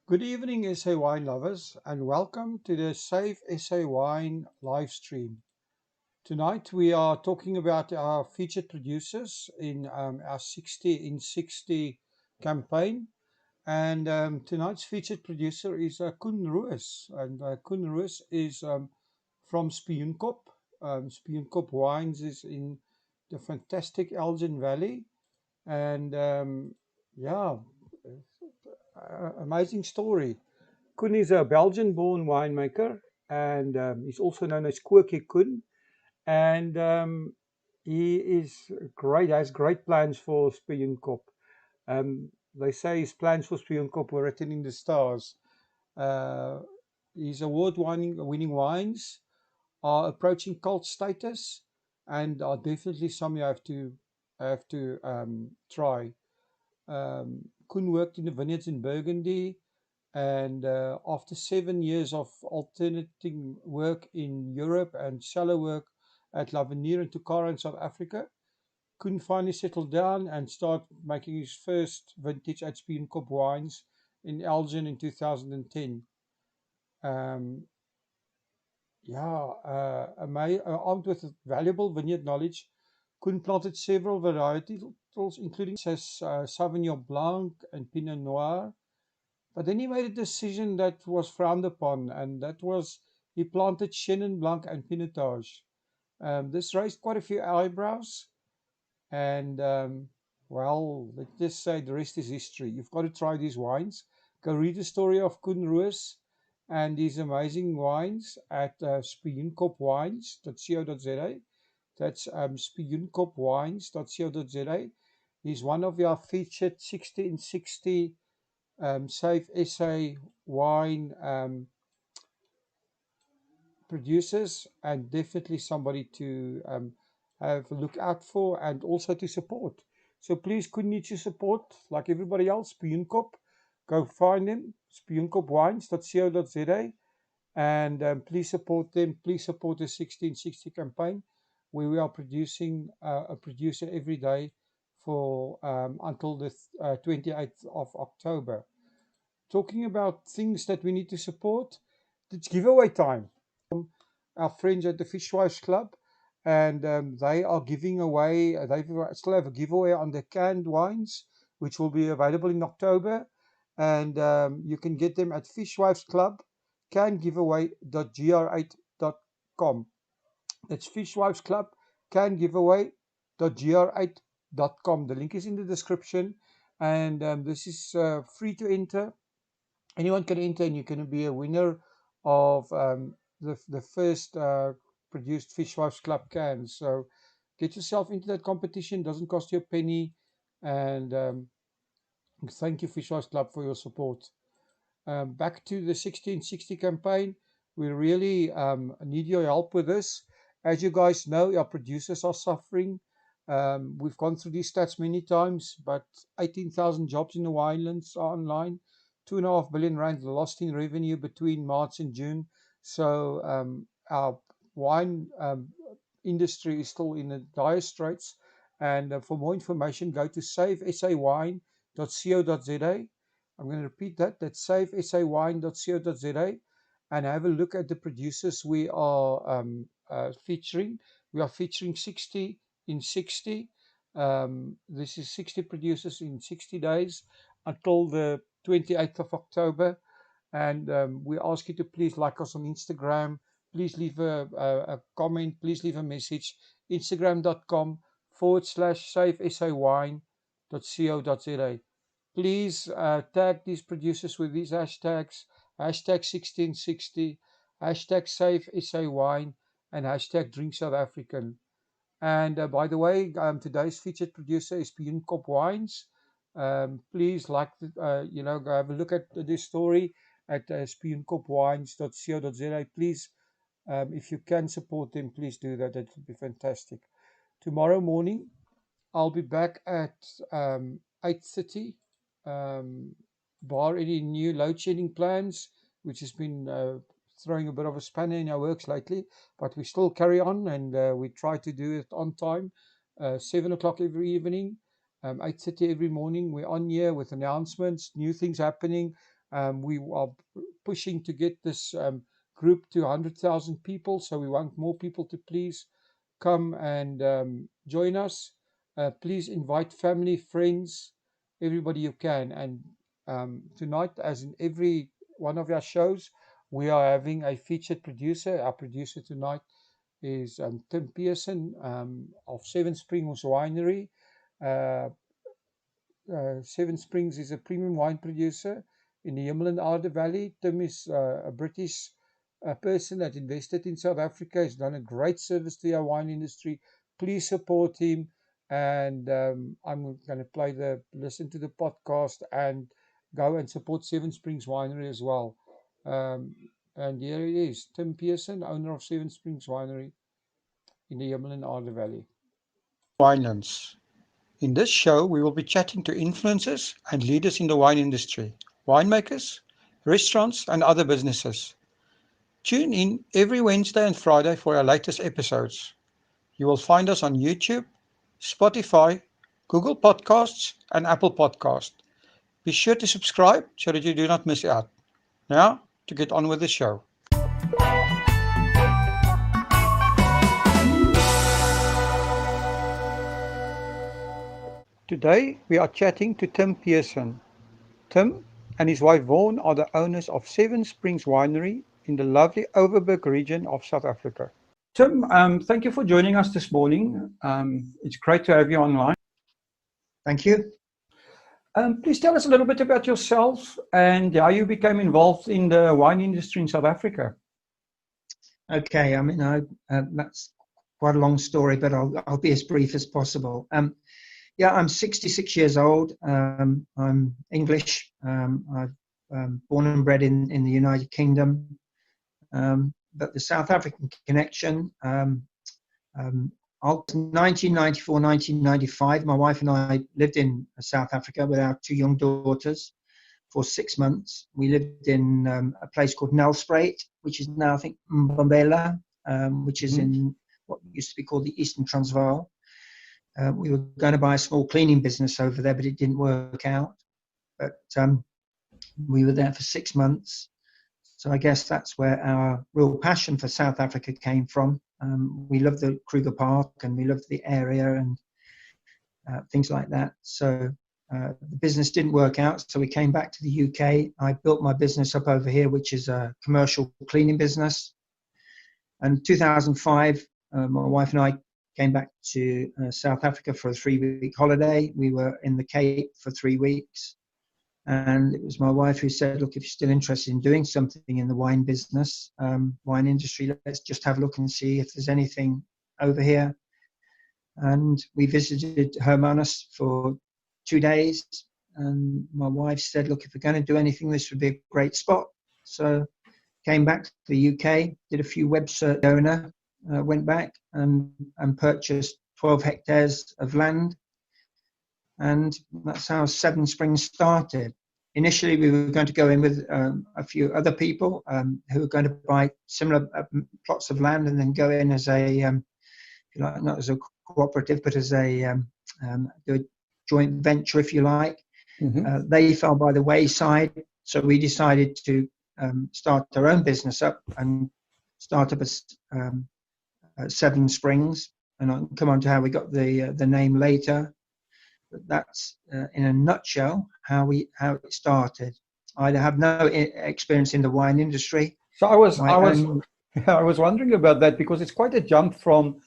Good evening, SA wine lovers, and welcome to the Save SA Wine live stream. Tonight we are talking about our featured producers in our 60 in 60 campaign. And tonight's featured producer is Koen Roose. And Koen Roose is from Spioenkop. Spioenkop Wines is in the fantastic Elgin Valley. And yeah, amazing story. Koen is a Belgian-born winemaker, and he's also known as Quirky Koen. And he is great. Has great plans for Spioenkop. They say his plans for Spioenkop were written in the stars. Uh, his award-winning wines are approaching cult status, and are definitely some you have to try. Koen worked in the vineyards in Burgundy, and after 7 years of alternating work in Europe and cellar work at Lavenier and Tokara in South Africa, Koen finally settled down and started making his first vintage at Spioenkop Wines in Elgin in 2010. Um, Armed with valuable vineyard knowledge, Koen planted several varieties, including such as Sauvignon Blanc and Pinot Noir. But then he made a decision that was frowned upon, and that was he planted Chenin Blanc and Pinotage. This raised quite a few eyebrows, and well, let's just say the rest is history. You've got to try these wines. Go read the story of Koen Roos and these amazing wines at spioenkopwines.co.za. That's spioenkopwines.co.za. He's one of our featured 60 in 60 Save SA wine producers, and definitely somebody to have a look out for and also to support. So please continue to support, like everybody else, Spioenkop. Go find them, spioenkopwines.co.za, and please support them. Please support the 1660 campaign, where we are producing a producer every day for until the 28th of October. Talking about things that we need to support, it's giveaway time. Our friends at the Fishwives Club, and they are giving away, they still have a giveaway on the canned wines, which will be available in October. And you can get them at Fishwives Club, cangiveaway.gr8.com. That's Fishwives Club, cangiveaway.gr8.com. The link is in the description, and this is free to enter. Anyone can enter, and you can be a winner of the first produced Fishwives Club cans. So get yourself into that competition. Doesn't cost you a penny, and thank you, Fishwives Club, for your support. Back to the 1660 campaign. We really need your help with this. As you guys know, our producers are suffering. We've gone through these stats many times, but 18,000 jobs in the winelands are online. 2.5 billion rand lost in revenue between March and June. So our wine industry is still in a dire straits. And for more information, go to savesawine.co.za. I'm going to repeat that. That's savesawine.co.za, and have a look at the producers we are featuring. We are featuring 60 in 60. This is 60 producers in 60 days until the 28th of October. And we ask you to please like us on Instagram. Please leave a comment. Please leave a message. Instagram.com/savesawine.co.za. Please tag these producers with these hashtags: hashtag 1660, hashtag Save SA Wine, and hashtag Drink South African. And by the way, today's featured producer is Spioenkop Wines. Please go have a look at this story at spioenkopwines.co.za. Please, if you can support them, please do that. That would be fantastic. Tomorrow morning, I'll be back at 8:30. Bar any new load shedding plans, which has been throwing a bit of a spanner in our works lately, but we still carry on, and we try to do it on time. 7 o'clock every evening, 8:30 every morning. We're on here with announcements, new things happening. We are pushing to get this group to 100,000 people, so we want more people to please come and join us. Please invite family, friends, everybody you can. And tonight, as in every one of our shows, we are having a featured producer. Our producer tonight is Tim Pearson of Seven Springs Winery. Uh, Seven Springs is a premium wine producer in the Himmeland Valley. Tim is a British person that invested in South Africa. He's done a great service to our wine industry. Please support him. And I'm going to listen to the podcast and go and support Seven Springs Winery as well. Um, and here he is, Tim Pearson, owner of Seven Springs Winery in the Himmeland Valley. Winelands. In this show, we will be chatting to influencers and leaders in the wine industry, winemakers, restaurants, and other businesses. Tune in every Wednesday and Friday for our latest episodes. You will find us on YouTube, Spotify, Google Podcasts, and Apple Podcasts. Be sure to subscribe so that you do not miss out. Now, to get on with the show. Today, we are chatting to Tim Pearson. Tim and his wife Vaughan are the owners of Seven Springs Winery in the lovely Overberg region of South Africa. Tim, thank you for joining us this morning. It's great to have you online. Thank you. Please tell us a little bit about yourself and how you became involved in the wine industry in South Africa. Okay, I mean, that's quite a long story, but I'll be as brief as possible. Yeah, I'm 66 years old. I'm English. I've born and bred in the United Kingdom. But the South African connection, 1994, 1995, my wife and I lived in South Africa with our two young daughters for 6 months. We lived in a place called Nelspruit, which is now, I think, Mbombela, which is in what used to be called the Eastern Transvaal. We were going to buy a small cleaning business over there, but it didn't work out. But we were there for 6 months. So I guess that's where our real passion for South Africa came from. We loved the Kruger Park and we loved the area and things like that. So the business didn't work out. So we came back to the UK. I built my business up over here, which is a commercial cleaning business. And 2005, my wife and I came back to South Africa for a 3-week holiday. We were in the Cape for 3 weeks. And it was my wife who said, look, if you're still interested in doing something in the wine business, wine industry, let's just have a look and see if there's anything over here. And we visited Hermanus for 2 days. And my wife said, look, if we're going to do anything, this would be a great spot. So came back to the UK, did a few web search owner, went back and purchased 12 hectares of land. And that's how Seven Springs started. Initially, we were going to go in with a few other people who were going to buy similar plots of land and then go in as a, not as a cooperative, but as a joint venture, if you like. Mm-hmm. They fell by the wayside, so we decided to start our own business up and start up as Seven Springs. And I'll come on to how we got the name later. But that's in a nutshell how it started. I have no experience in the wine industry. So I was wondering about that because it's quite a jump from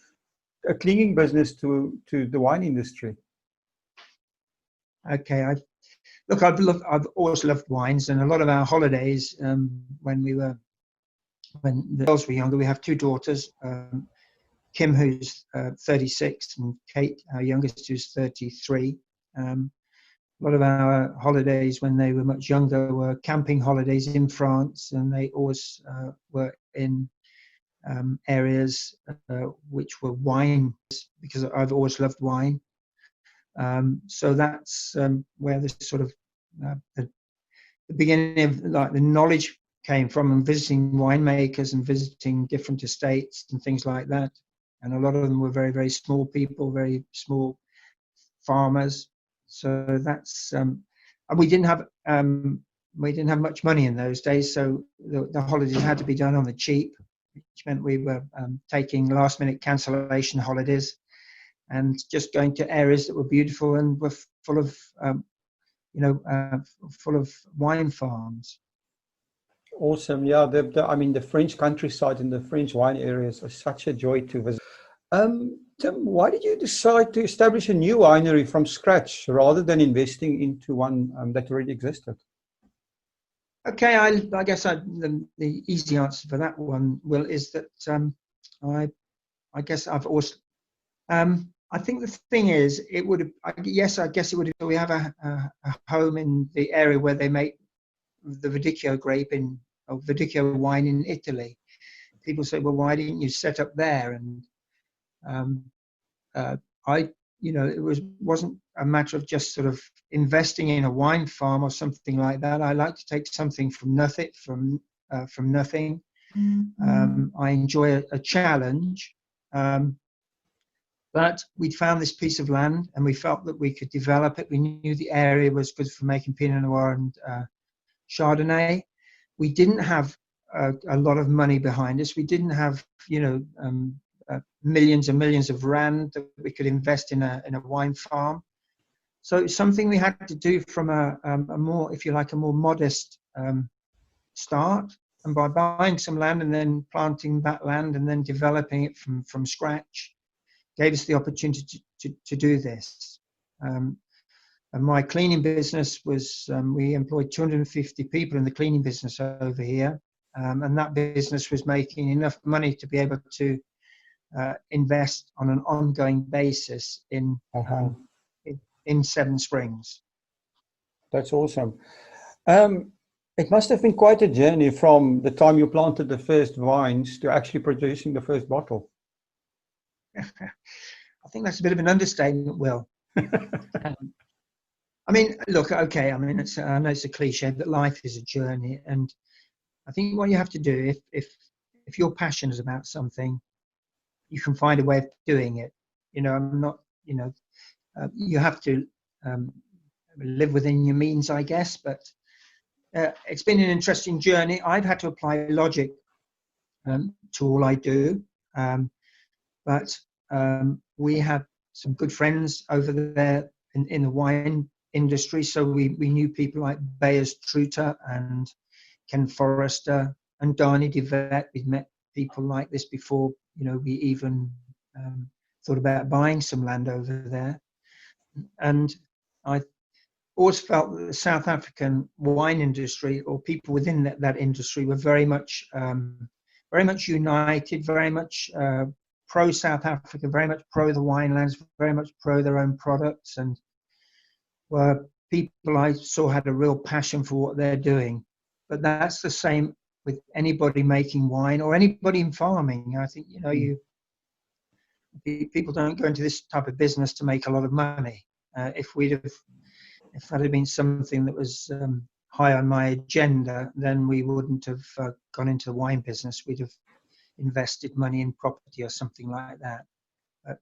a cleaning business to the wine industry. Okay, I've always loved wines, and a lot of our holidays when the girls were younger. We have two daughters. Kim, who's 36, and Kate, our youngest, who's 33. A lot of our holidays when they were much younger were camping holidays in France, and they always were in areas which were wine, because I've always loved wine. So that's where this sort of the beginning of like the knowledge came from, and visiting winemakers and visiting different estates and things like that. And a lot of them were very, very small people, very small farmers. So that's, and we didn't have we didn't have much money in those days, so the holidays had to be done on the cheap, which meant we were taking last-minute cancellation holidays and just going to areas that were beautiful and were full of, full of wine farms. Awesome. Yeah, I mean, the French countryside and the French wine areas are such a joy to visit. Tim, why did you decide to establish a new winery from scratch rather than investing into one that already existed? Okay, I guess the easy answer for that one, Will, is that I guess I've also I think the thing is, it would have, yes, I guess it would have, we have a home in the area where they make the Verdicchio grape or Verdicchio wine in Italy. People say, well, why didn't you set up there? And it wasn't a matter of just sort of investing in a wine farm or something like that. I like to take something from nothing. I enjoy a challenge. But we'd found this piece of land and we felt that we could develop it. We knew the area was good for making Pinot Noir and Chardonnay. We didn't have a lot of money behind us. We didn't have, millions and millions of rand that we could invest in a wine farm. So it's something we had to do from a more, if you like, a more modest start. And by buying some land and then planting that land and then developing it from scratch, gave us the opportunity to do this. And my cleaning business was, we employed 250 people in the cleaning business over here. And that business was making enough money to be able to invest on an ongoing basis in Seven Springs. That's awesome. It must have been quite a journey from the time you planted the first vines to actually producing the first bottle. I think that's a bit of an understatement, Will. I mean, look, okay, I mean, I know it's a cliche, but life is a journey. And I think what you have to do, if you're passionate about something, you can find a way of doing it. I'm not, you have to live within your means, I guess, but it's been an interesting journey. I've had to apply logic to all I do. But we have some good friends over there in the wine industry. So we knew people like Bayers Truter and Ken Forrester and Darnie DeVette. We'd met people like this before, we even thought about buying some land over there. And I always felt that the South African wine industry, or people within that industry, were very much united, very much pro South Africa, very much pro the winelands, very much pro their own products, and were people I saw had a real passion for what they're doing. But that's the same with anybody making wine or anybody in farming. I think people don't go into this type of business to make a lot of money. If that had been something that was high on my agenda, then we wouldn't have gone into the wine business. We'd have invested money in property or something like that. But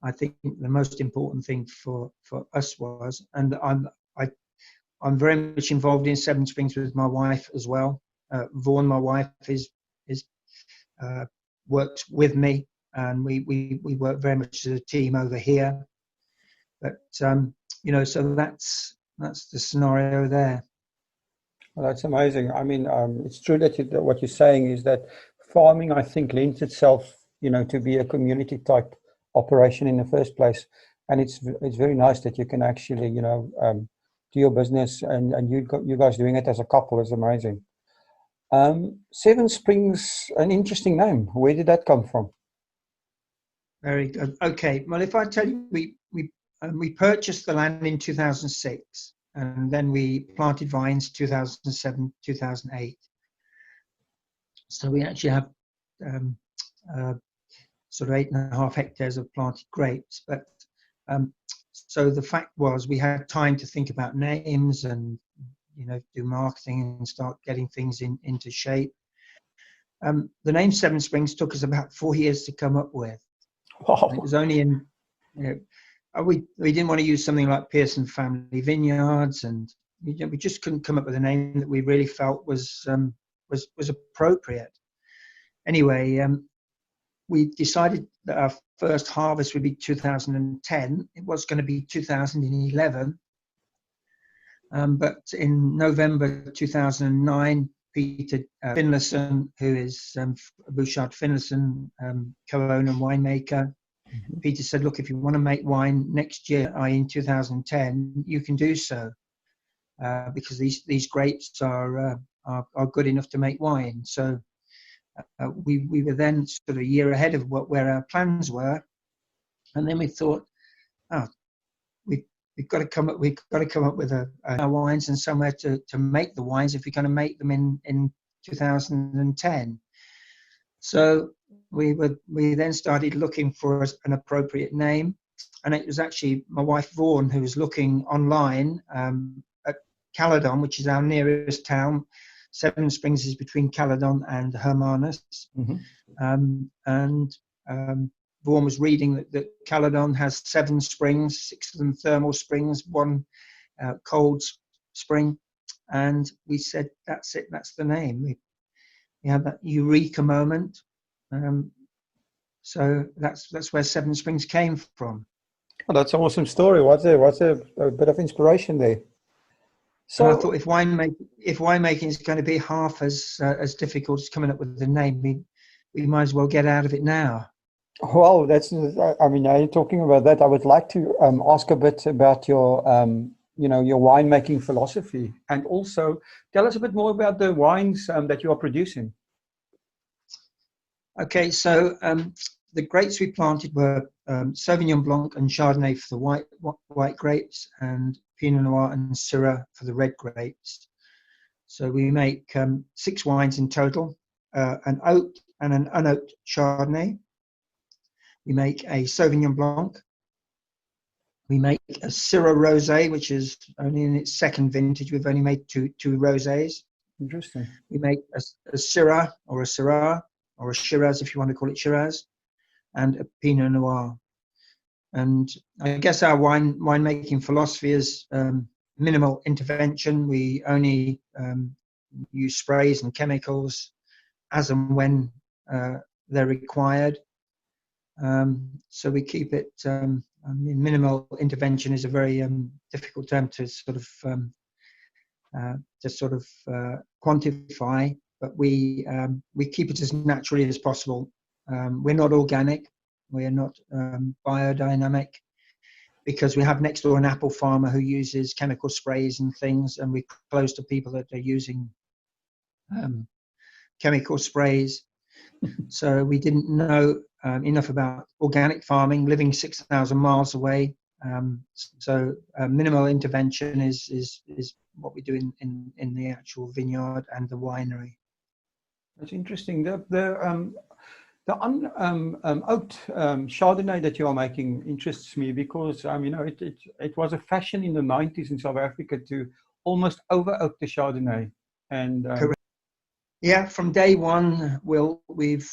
I think the most important thing for us was, and I'm very much involved in Seven Springs with my wife as well. Vaughan, my wife, works with me, and we work very much as a team over here. But so that's the scenario there. Well, that's amazing. I mean, it's true that what you're saying is that farming, I think, lends itself, to be a community type operation in the first place. And it's very nice that you can actually, do your business and you guys doing it as a couple is amazing. Seven Springs, an interesting name. Where did that come from? Very good. Okay. Well, if I tell you, we purchased the land in 2006, and then we planted vines 2007, 2008. So we actually have sort of 8.5 hectares of planted grapes. But so the fact was, we had time to think about names and do marketing and start getting things into shape. The name Seven Springs took us about 4 years to come up with. Wow. It was only we didn't want to use something like Pearson Family Vineyards and we just couldn't come up with a name that we really felt was appropriate. Anyway, we decided that our first harvest would be 2010. It was going to be 2011. But in November 2009, Peter Finlayson, who is Bouchard Finlayson, co-owner and winemaker, Peter said, look, if you want to make wine next year, i.e. in 2010, you can do so, because these grapes are good enough to make wine. So we were then sort of a year ahead of where our plans were, and then we thought, oh, we've got to come up with our wines and somewhere to make the wines if we're going to make them in 2010. So we then started looking for an appropriate name, and it was actually my wife Vaughan who was looking online at Caledon, which is our nearest town. Seven Springs is between Caledon and Hermanus. Vaughan was reading that Caledon has 7 springs, 6 of them thermal springs, 1 cold spring, and we said, that's it, that's the name. We had that eureka moment. So that's where Seven Springs came from. Oh, that's an awesome story. What's a bit of inspiration there? So I thought if winemaking is going to be half as difficult as coming up with a name, we might as well get out of it now. Well, I mean, now you're talking about that. I would like to ask a bit about your, your winemaking philosophy, and also tell us a bit more about the wines that you are producing. Okay, so the grapes we planted were Sauvignon Blanc and Chardonnay for the white grapes, and Pinot Noir and Syrah for the red grapes. So we make 6 wines in total, an oaked and an unoaked Chardonnay. We make a Sauvignon Blanc. We make a Syrah Rosé, which is only in its 2nd vintage. We've only made two rosés. Interesting. We make a Syrah or a Syrah or a Shiraz, if you want to call it Shiraz, and a Pinot Noir. And I guess our winemaking philosophy is minimal intervention. We only use sprays and chemicals as and when they're required. So we keep it, minimal intervention is a very difficult term to sort of quantify, but we keep it as naturally as possible. We're not organic, we're not biodynamic, because we have next door an apple farmer who uses chemical sprays and things, and we're close to people that are using chemical sprays. So we didn't know enough about organic farming, living 6,000 miles away. So minimal intervention is what we do in the actual vineyard and the winery. That's interesting. The oaked Chardonnay that you are making interests me, because it was a fashion in the 90s in South Africa to almost over oak the Chardonnay. And correct. Yeah, from day one, we've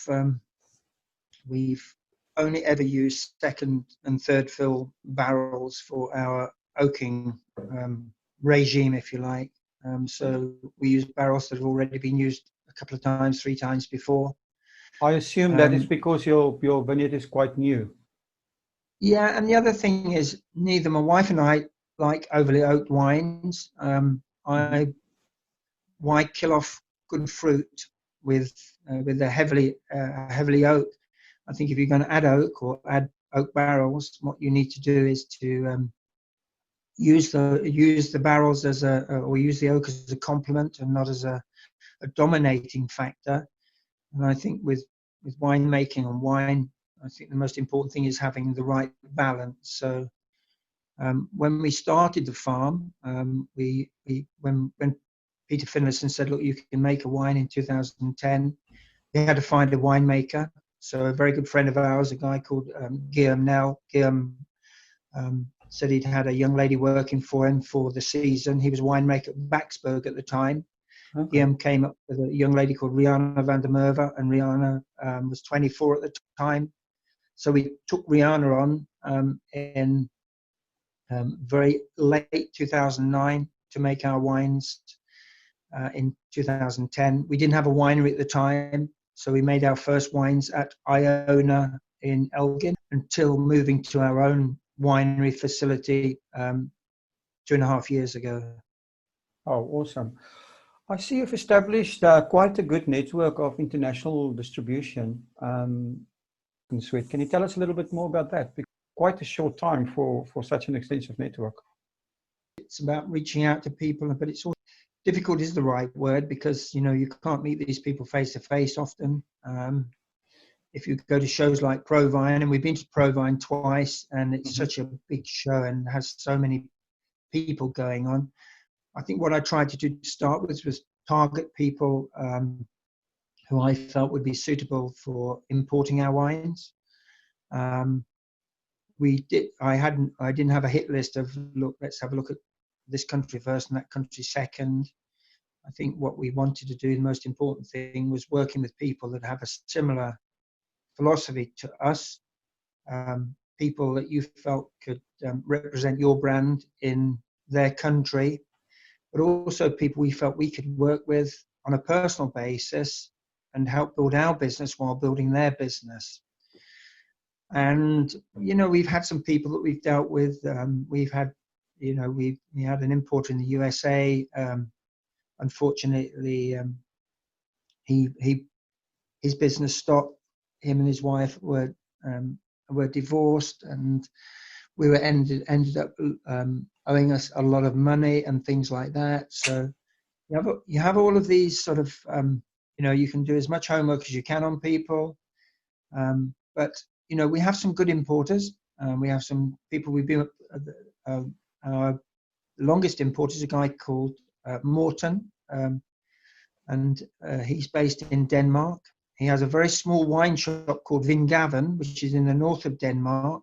only ever used 2nd and 3rd fill barrels for our oaking regime, if you like. So we use barrels that have already been used a couple of times, 3 times before. I assume that is because your vineyard is quite new. Yeah, and the other thing is, neither my wife and I like overly oaked wines. Why kill off good fruit with a heavily oak? I think if you're going to add oak or add oak barrels, what you need to do is to use the barrels or use the oak as a complement and not as a dominating factor. And I think with winemaking and wine, I think the most important thing is having the right balance. So when we started the farm, when Peter Finlayson said, look, you can make a wine in 2010, we had to find a winemaker. So a very good friend of ours, a guy called Guillaume Nel. Guillaume said he'd had a young lady working for him for the season. He was a winemaker at Baxburg at the time. Okay. Guillaume came up with a young lady called Rihanna van der Merwe, and Rihanna was 24 at the time. So we took Rihanna on in very late 2009 to make our wines in 2010. We didn't have a winery at the time, so we made our first wines at Iona in Elgin until moving to our own winery facility 2.5 years ago. Oh, awesome. I see you've established quite a good network of international distribution. Sweet. Can you tell us a little bit more about that? Because quite a short time for such an extensive network. It's about reaching out to people, but it's also difficult is the right word, because you can't meet these people face to face often. If you go to shows like Provine, and we've been to Provine twice, and it's such a big show and has so many people going on. I think what I tried to do to start with was target people who I felt would be suitable for importing our wines. I didn't have a hit list of, look, let's have a look at this country first and that country second. I think what we wanted to do, the most important thing, was working with people that have a similar philosophy to us, people that you felt could represent your brand in their country, but also people we felt we could work with on a personal basis and help build our business while building their business. And we've had some people that we've dealt with. We've had, we had an importer in the USA. Unfortunately, his business stopped. Him and his wife were divorced, and we were ended up owing us a lot of money and things like that. So you have all of these sort of you can do as much homework as you can on people, but we have some good importers. We have some people we've been our longest importer is a guy called Morten, and he's based in Denmark. He has a very small wine shop called Vineyard, which is in the north of Denmark.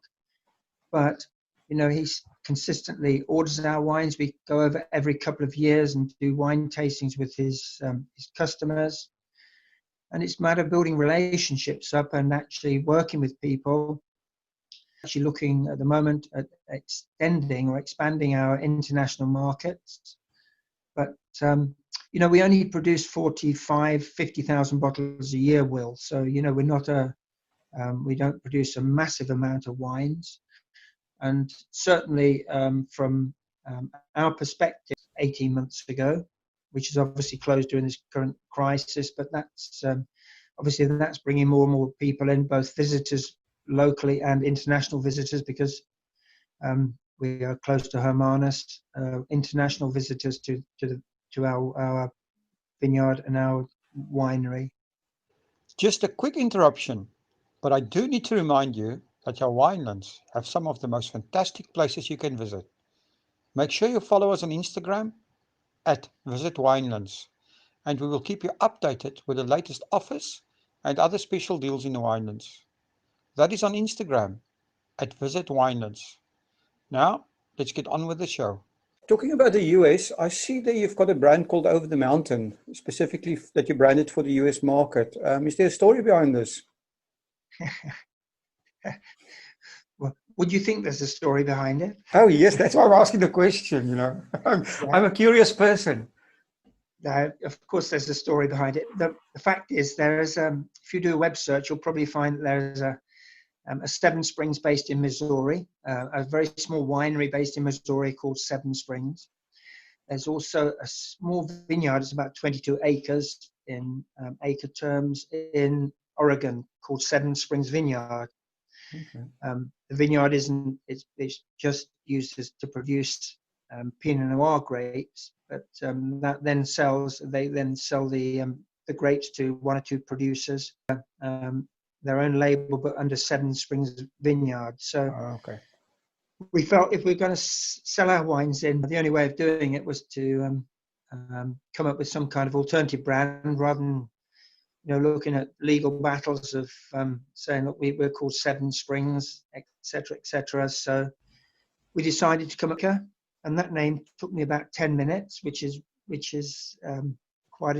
But he's consistently orders our wines. We go over every couple of years and do wine tastings with his customers. And it's a matter of building relationships up and actually working with people. Actually looking at the moment at extending or expanding our international markets. But we only produce 50,000 bottles a year, Will. So we're not we don't produce a massive amount of wines. And certainly from our perspective, 18 months ago, which is obviously closed during this current crisis, but that's obviously that's bringing more and more people in, both visitors locally and international visitors, because we are close to Hermanus, international visitors to our vineyard and our winery. Just a quick interruption, but I do need to remind you that our winelands have some of the most fantastic places you can visit. Make sure you follow us on Instagram at Visit Winelands, and we will keep you updated with the latest offers and other special deals in the winelands. That is on Instagram at Visit Winelands. Now, let's get on with the show. Talking about the US, I see that you've got a brand called Over the Mountain, specifically that you branded for the US market. Is there a story behind this? Well, would you think there's a story behind it? Oh, yes, that's why I'm asking the question, I'm a curious person. Of course, there's a story behind it. The fact is, there is, if you do a web search, you'll probably find that there's a Seven Springs based in Missouri, a very small winery based in Missouri called Seven Springs. There's also a small vineyard, it's about 22 acres in acre terms, in Oregon called Seven Springs Vineyard. Okay. The vineyard it's just used to produce Pinot Noir grapes, but they then sell the grapes to one or two producers. Their own label, but under Seven Springs Vineyard. So okay. We felt if we're going to sell our wines in, the only way of doing it was to come up with some kind of alternative brand, rather than looking at legal battles of saying, look, we're called Seven Springs, etc., etc. So we decided to come up here, and that name took me about 10 minutes, which is quite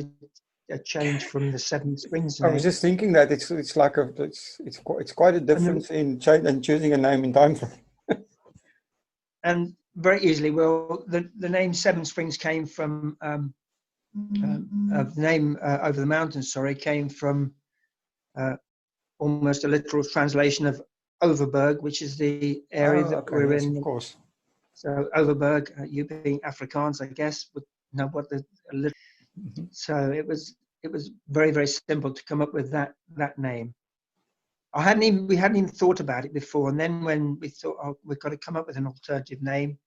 a change from the Seven Springs name. I was just thinking that it's quite a difference in choosing a name in time frame. And very easily. Well, the name Seven Springs came from the name Over the Mountains. Sorry, came from almost a literal translation of Overberg, which is the area that Okay, we're yes, in. of course. So Overberg, you being Afrikaans, I guess, would know what the Mhm. so it was very, very simple to come up with that name. We hadn't even thought about it before, and then when we thought, oh, we've got to come up with an alternative name,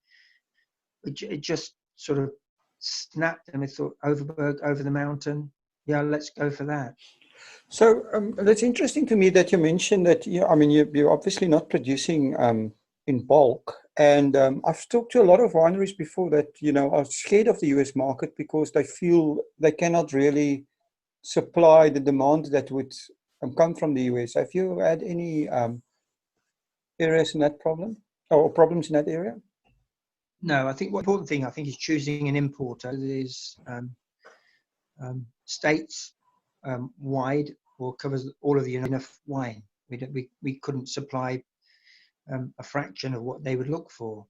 it just sort of snapped, and we thought Overberg, Over the Mountain. Yeah, let's go for that. So that's interesting to me that you mentioned that I mean, you're obviously not producing in bulk. And I've talked to a lot of wineries before that, are scared of the US market because they feel they cannot really supply the demand that would come from the US. Have you had any areas in that problem or problems in that area? No, I think what important thing is choosing an importer that is states wide or covers all of the enough wine. We couldn't supply a fraction of what they would look for.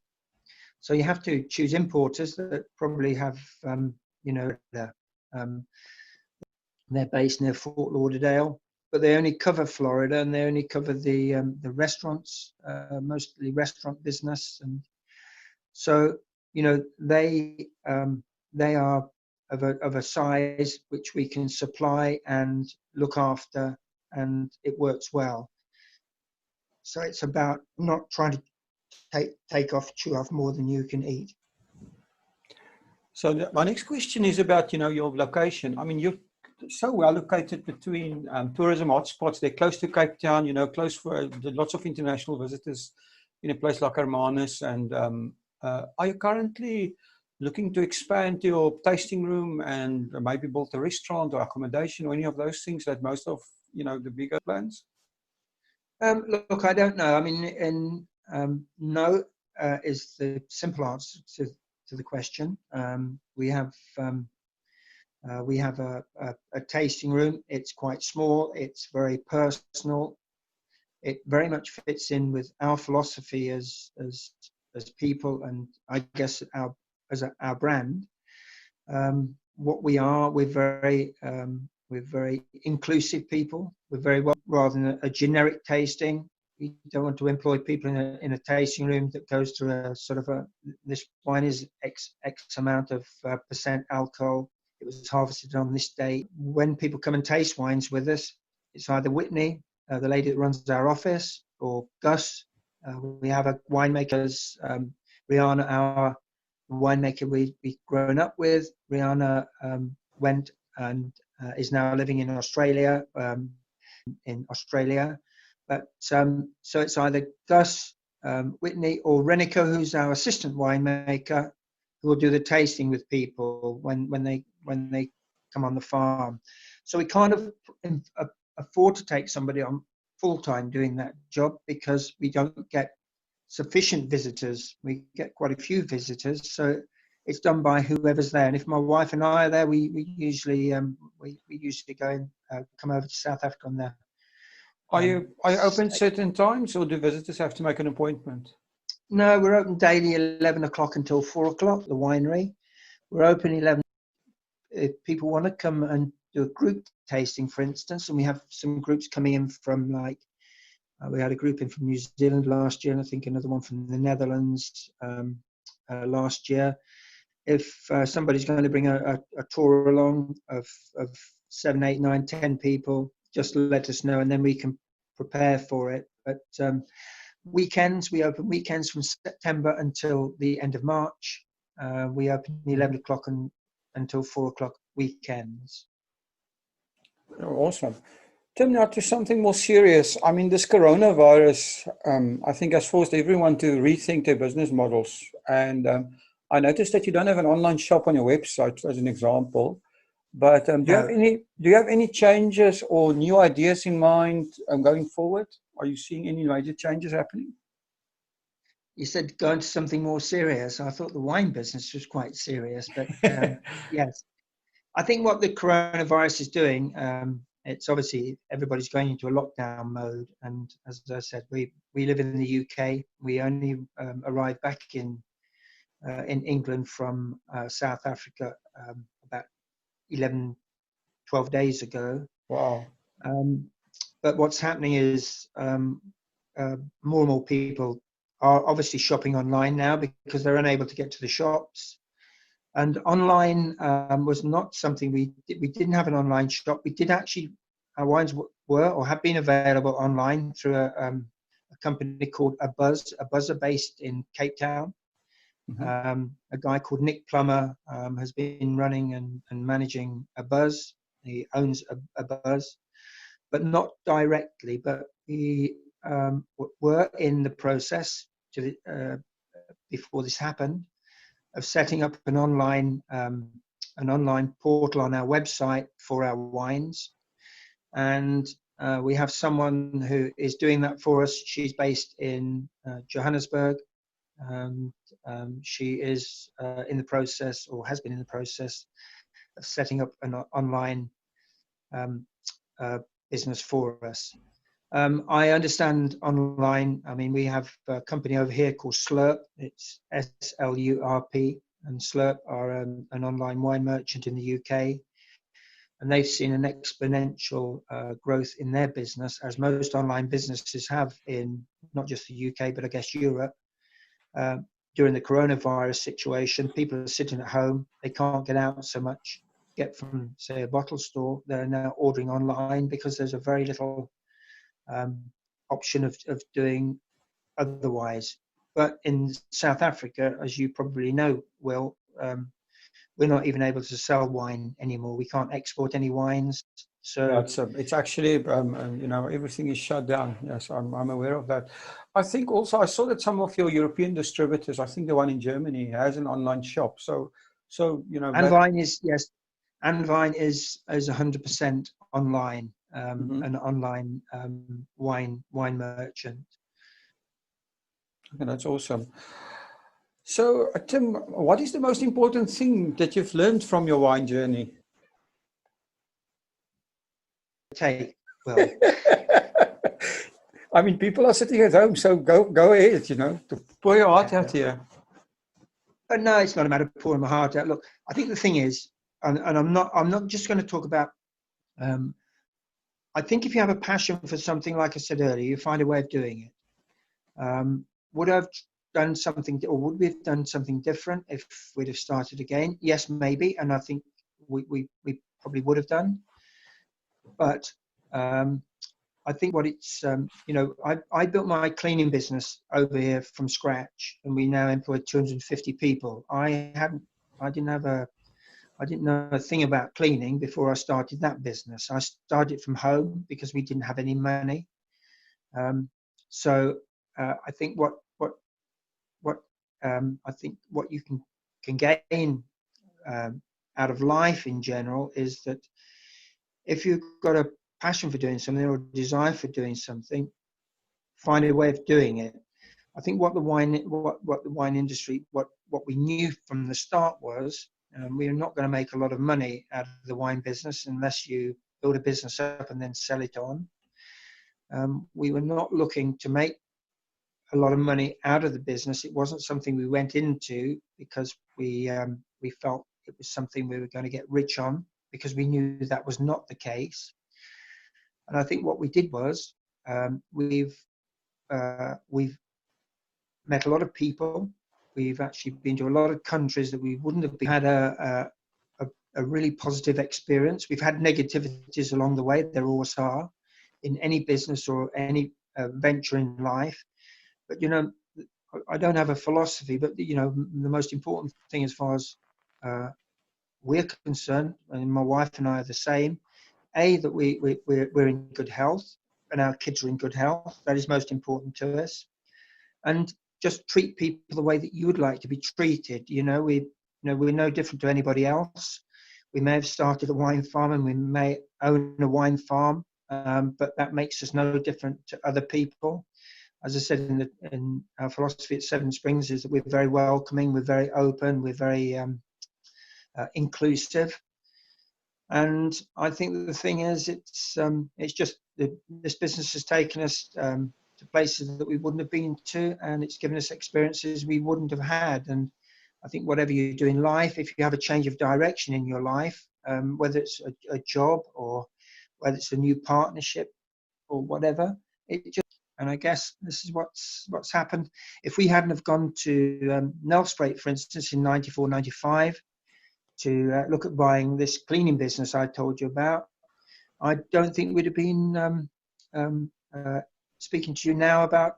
So you have to choose importers that probably have, they're based near Fort Lauderdale, but they only cover Florida and they only cover the restaurants, mostly restaurant business, and so they are of a size which we can supply and look after, and it works well. So it's about not trying to chew off more than you can eat. So my next question is about, your location. I mean, you're so well located between tourism hotspots. They're close to Cape Town, close for lots of international visitors in a place like Hermanus. And are you currently looking to expand your tasting room and maybe build a restaurant or accommodation or any of those things that most of, the bigger plans? Look, I don't know. I mean, no is the simple answer to the question. We have a tasting room. It's quite small. It's very personal. It very much fits in with our philosophy as people, and I guess our brand. What we are, we're very inclusive people. We're very well, rather than a generic tasting. We don't want to employ people in a tasting room that goes through a sort of this wine is X amount of percent alcohol. It was harvested on this date. When people come and taste wines with us, it's either Whitney, the lady that runs our office, or Gus. We have a winemaker's Rihanna, our winemaker we've grown up with. Rihanna went and is now living in Australia. But so it's either Gus, Whitney, or Renica, who's our assistant winemaker, who will do the tasting with people when they come on the farm. So we kind of afford to take somebody on full time doing that job because we don't get sufficient visitors. We get quite a few visitors, so it's done by whoever's there. And if my wife and I are there, we usually go and come over to South Africa on there. Are you open certain times, or do visitors have to make an appointment? No, we're open daily 11 o'clock until 4 o'clock, the winery. We're open 11. If people want to come and do a group tasting, for instance, and we have some groups coming in from we had a group in from New Zealand last year, and I think another one from the Netherlands last year. If somebody's going to bring a tour along of 7, 8, 9, 10 people, just let us know, and then we can prepare for it. But weekends, we open weekends from September until the end of March. We open 11 o'clock until 4 o'clock weekends. Oh, awesome. Tim, now to something more serious. I mean, this coronavirus, I think, has forced everyone to rethink their business models. And I noticed that you don't have an online shop on your website, as an example. But do you have any changes or new ideas in mind going forward? Are you seeing any major changes happening? You said go into something more serious. I thought the wine business was quite serious, but yes. I think what the coronavirus is doing, it's obviously everybody's going into a lockdown mode. And as I said, we live in the UK. We only arrived back in in England from South Africa about 11, 12 days ago. Wow. But what's happening is more and more people are obviously shopping online now because they're unable to get to the shops. And online was not something we didn't have an online shop. We did actually, our wines were or have been available online through a company called A Buzzer based in Cape Town. A guy called Nick Plummer has been running and managing A Buzz. He owns a Buzz, but not directly. But we were in the process before this happened of setting up an online portal on our website for our wines, and we have someone who is doing that for us. She's based in Johannesburg. She is in the process, or has been in the process, of setting up an online business for us. I understand online. I mean, we have a company over here called Slurp. It's SLURP, and Slurp are an online wine merchant in the UK, and they've seen an exponential growth in their business, as most online businesses have in not just the UK, but I guess Europe. During the coronavirus situation, people are sitting at home. They can't get out so much, get from, say, a bottle store. They're now ordering online because there's a very little option of doing otherwise. But in South Africa, as you probably know, Will, we're not even able to sell wine anymore. We can't export any wines. So it's actually, everything is shut down. Yes, I'm aware of that. I think also I saw that some of your European distributors, I think the one in Germany, has an online shop. So Anvine is, yes, Anvine is 100% online, an online wine merchant. Okay, that's awesome. So, Tim, what is the most important thing that you've learned from your wine journey? Well, I mean, people are sitting at home, so go ahead, to pour your heart out here. But no, it's not a matter of pouring my heart out. Look, I think the thing is, and I'm not just going to talk about. I think if you have a passion for something, like I said earlier, you find a way of doing it. Would I have done something, or would we have done something different if we'd have started again? Yes, maybe, and I think we probably would have done. But I think what it's, I built my cleaning business over here from scratch, and we now employ 250 people. I didn't know a thing about cleaning before I started that business. I started from home because we didn't have any money. So I think what I think what you can gain out of life in general is that if you've got a passion for doing something or a desire for doing something, find a way of doing it. I think what the wine industry, what we knew from the start was, we are not going to make a lot of money out of the wine business unless you build a business up and then sell it on. We were not looking to make a lot of money out of the business. It wasn't something we went into because we felt it was something we were going to get rich on, because we knew that was not the case. And I think what we did was we've met a lot of people. We've actually been to a lot of countries that we wouldn't have had a really positive experience. We've had negativities along the way. There always are in any business or any venture in life. But, I don't have a philosophy, but, the most important thing as far as we're concerned, and my wife and I are the same, that we're in good health and our kids are in good health. That is most important to us. And just treat people the way that you would like to be treated. We're no different to anybody else. We may have started a wine farm and we may own a wine farm, but that makes us no different to other people. As I said, in our philosophy at Seven Springs is that we're very welcoming, we're very open, we're very inclusive. And I think that the thing is, it's just this business has taken us to places that we wouldn't have been to, and it's given us experiences we wouldn't have had. And I think whatever you do in life, if you have a change of direction in your life, whether it's a job or whether it's a new partnership or whatever, it just, and I guess this is what's happened. If we hadn't have gone to Nelspruit, for instance, in 94, 95, to look at buying this cleaning business I told you about, I don't think we'd have been speaking to you now about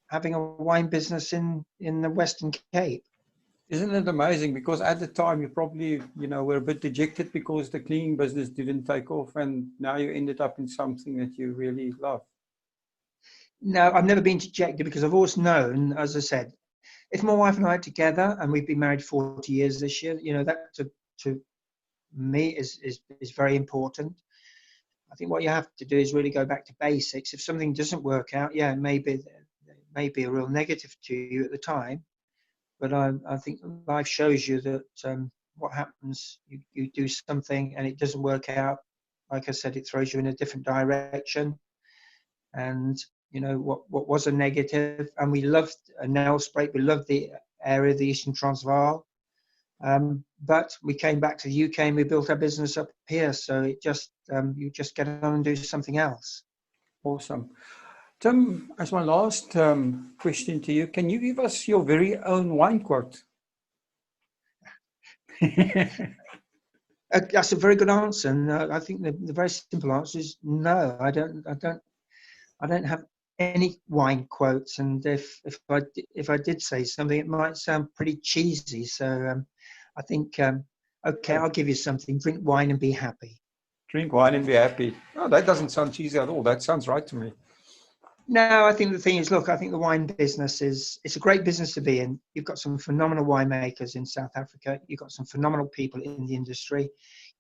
having a wine business in the Western Cape. Isn't it amazing? Because at the time you probably, were a bit dejected because the cleaning business didn't take off, and now you ended up in something that you really love. No, I've never been dejected because I've always known, as I said, if my wife and I are together, and we've been married 40 years this year, that to me is very important. I think what you have to do is really go back to basics. If something doesn't work out, yeah, it may be a real negative to you at the time, but I think life shows you that what happens, you do something and it doesn't work out. Like I said, it throws you in a different direction. And what was a negative, and we loved Nelspruit, we loved the area of the Eastern Transvaal, but we came back to the UK and we built our business up here. So it just you just get on and do something else. Awesome. Tim, as my last question to you, can you give us your very own wine quote? That's a very good answer, and I think the very simple answer is no. I don't have any wine quotes, and if I did say something, it might sound pretty cheesy. So I think okay, I'll give you something. Drink wine and be happy. Drink wine and be happy. Oh, that doesn't sound cheesy at all. That sounds right to me. No, I think the thing is, look, I think the wine business it's a great business to be in. You've got some phenomenal winemakers in South Africa. You've got some phenomenal people in the industry.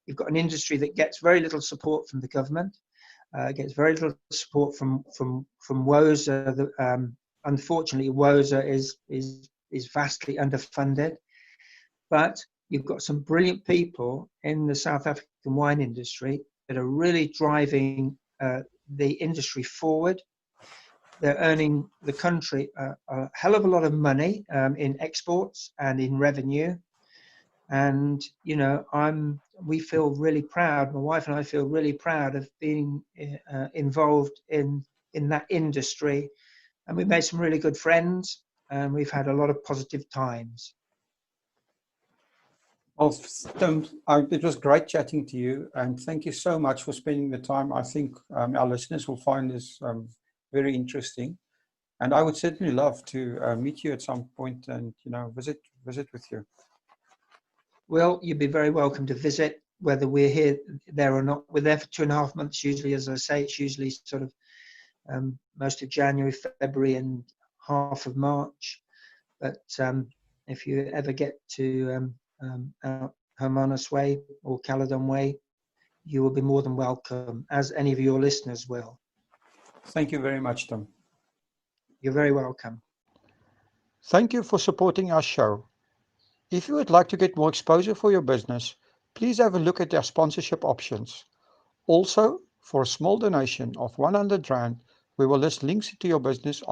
You've got an industry that gets very little support from the government, gets very little support from WOSA. Unfortunately, WOSA is vastly underfunded. But you've got some brilliant people in the South African wine industry that are really driving the industry forward. They're earning the country a hell of a lot of money in exports and in revenue. And, we feel really proud, my wife and I feel really proud of being involved in that industry. And we've made some really good friends, and we've had a lot of positive times. Well, Tim, it was great chatting to you, and thank you so much for spending the time. I think our listeners will find this very interesting, and I would certainly love to meet you at some point and visit with you. Well, you'd be very welcome to visit, whether we're there or not. We're there for 2.5 months usually. As I say, it's usually sort of most of January, February, and half of March. But if you ever get to out Hermanus Way or Caledon Way, you will be more than welcome, as any of your listeners will. Thank you very much, Tim. You're very welcome. Thank you for supporting our show. If you would like to get more exposure for your business, please have a look at our sponsorship options. Also, for a small donation of 100 Rand, we will list links to your business on